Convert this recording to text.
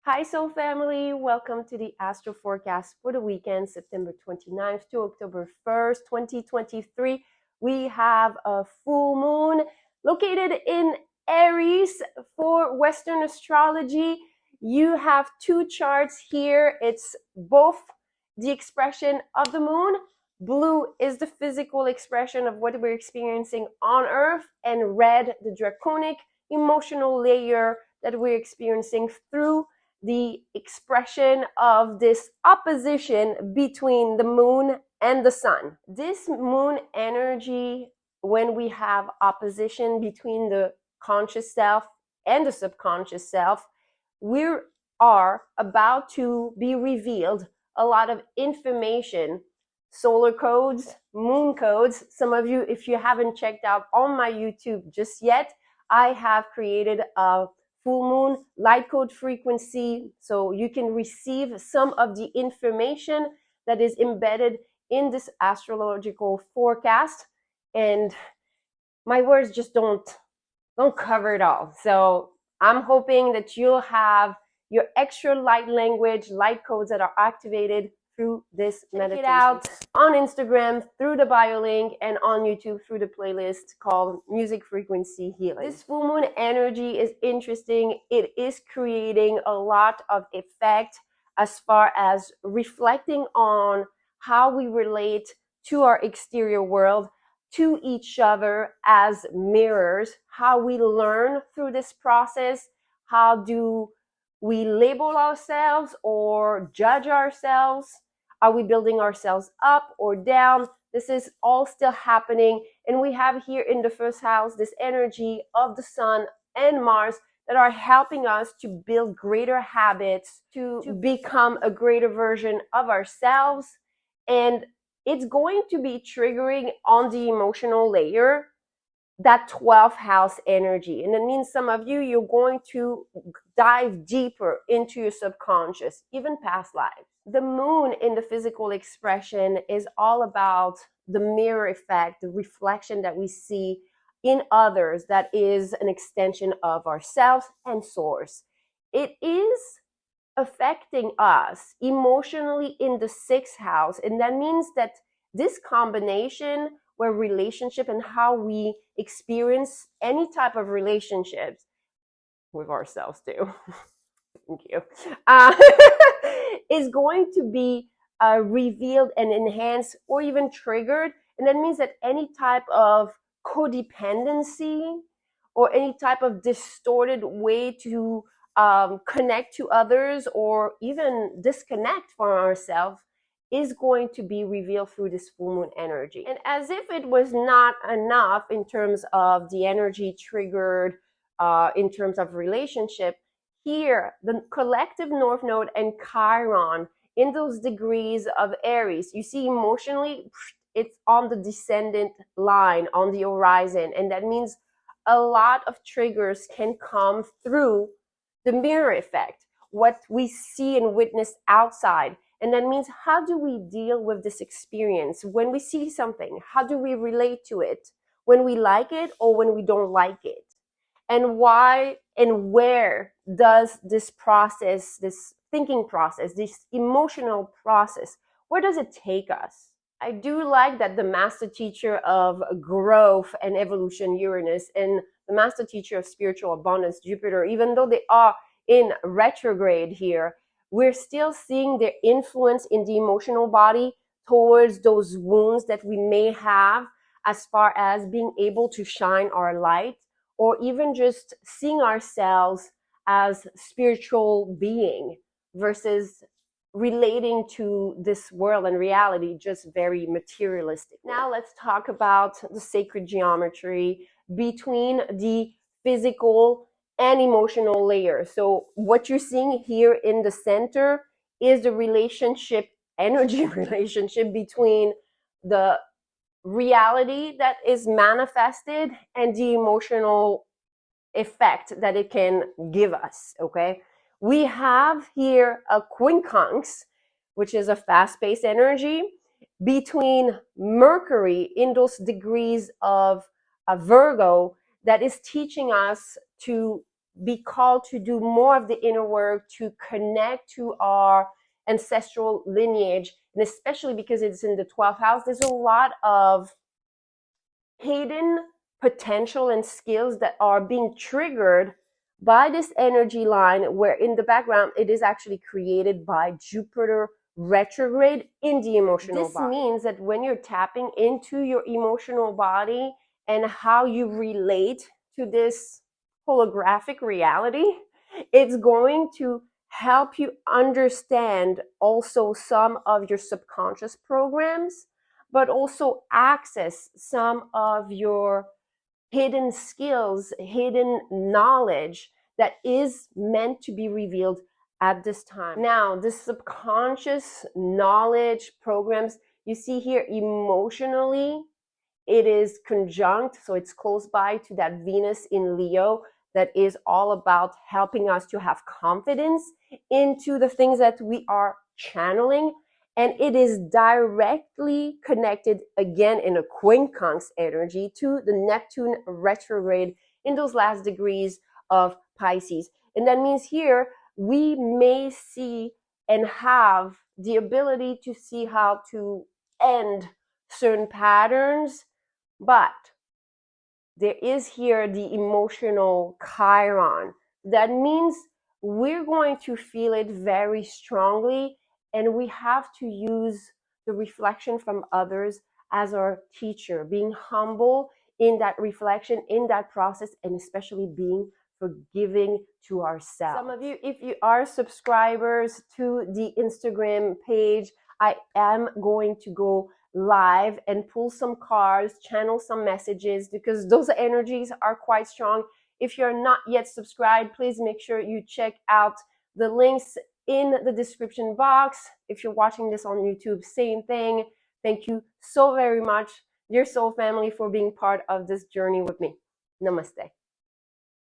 Hi, Soul Family. Welcome to the Astro Forecast for the weekend, September 29th to October 1st, 2023. We have a full moon located in Aries for Western astrology. You have two charts here. It's both the expression of the moon. Blue is the physical expression of what we're experiencing on Earth, and red, the draconic emotional layer that we're experiencing through the expression of this opposition between the moon and the sun. This moon energy, when we have opposition between the conscious self and the subconscious self, we are about to be revealed a lot of information, solar codes, moon codes. Some of you, if you haven't checked out on my YouTube just yet, I have created a full moon light code frequency, so you can receive some of the information that is embedded in this astrological forecast, and my words just don't cover it all. So I'm hoping that you'll have your extra light language, light codes that are activated through this meditation. Check it out on Instagram through the bio link, and on YouTube through the playlist called Music Frequency Healing. This full moon energy is interesting. It is creating a lot of effect as far as reflecting on how we relate to our exterior world, to each other as mirrors, how we learn through this process, how do we label ourselves or judge ourselves, are we building ourselves up or down? This is all still happening, and we have here in the first house this energy of the sun and Mars that are helping us to build greater habits, to become a greater version of ourselves. And it's going to be triggering on the emotional layer that 12th house energy. And that means some of you, you're going to dive deeper into your subconscious, even past lives. The moon in the physical expression is all about the mirror effect, the reflection that we see in others that is an extension of ourselves and source. It is affecting us emotionally in the 6th house, and that means that this combination where relationship and how we experience any type of relationships with ourselves too thank you is going to be revealed and enhanced or even triggered. And that means that any type of codependency or any type of distorted way to connect to others or even disconnect from ourselves is going to be revealed through this full moon energy. And as if it was not enough in terms of the energy triggered in terms of relationship, here the collective North Node and Chiron in those degrees of Aries, you see emotionally it's on the descendant line, on the horizon, and that means a lot of triggers can come through the mirror effect, what we see and witness outside. And that means, how do we deal with this experience? When we see something, how do we relate to it? When we like it or when we don't like it? And why and where does this process, this thinking process, this emotional process, where does it take us? I do like that the master teacher of growth and evolution, Uranus, and the master teacher of spiritual abundance, Jupiter, even though they are in retrograde here, we're still seeing their influence in the emotional body towards those wounds that we may have as far as being able to shine our light, or even just seeing ourselves as spiritual being versus relating to this world and reality just very materialistic. Now let's talk about the sacred geometry between the physical and emotional layer. So what you're seeing here in the center is the relationship, energy relationship between the reality that is manifested and the emotional effect that it can give us. Okay, we have here a quincunx, which is a fast-paced energy between Mercury in those degrees of a Virgo that is teaching us to be called to do more of the inner work, to connect to our ancestral lineage, and especially because it's in the 12th house, there's a lot of hidden potential and skills that are being triggered by this energy line, where in the background it is actually created by Jupiter retrograde in the emotional body. This means that when you're tapping into your emotional body and how you relate to this holographic reality, it's going to help you understand also some of your subconscious programs, but also access some of your hidden skills, hidden knowledge that is meant to be revealed at this time. Now, the subconscious knowledge programs, you see here emotionally, it is conjunct, so it's close by to that Venus in Leo that is all about helping us to have confidence into the things that we are channeling. And it is directly connected, again, in a quincunx energy to the Neptune retrograde in those last degrees of Pisces. And that means here we may see and have the ability to see how to end certain patterns, but there is here the emotional Chiron. That means we're going to feel it very strongly, and we have to use the reflection from others as our teacher, being humble in that reflection, in that process, and especially being forgiving to ourselves. Some of you, if you are subscribers to the Instagram page, I am going to go live and pull some cards, channel some messages, because those energies are quite strong. If you're not yet subscribed, please make sure you check out the links in the description box. If you're watching this on YouTube, same thing. Thank you so very much, dear soul family, for being part of this journey with me. Namaste.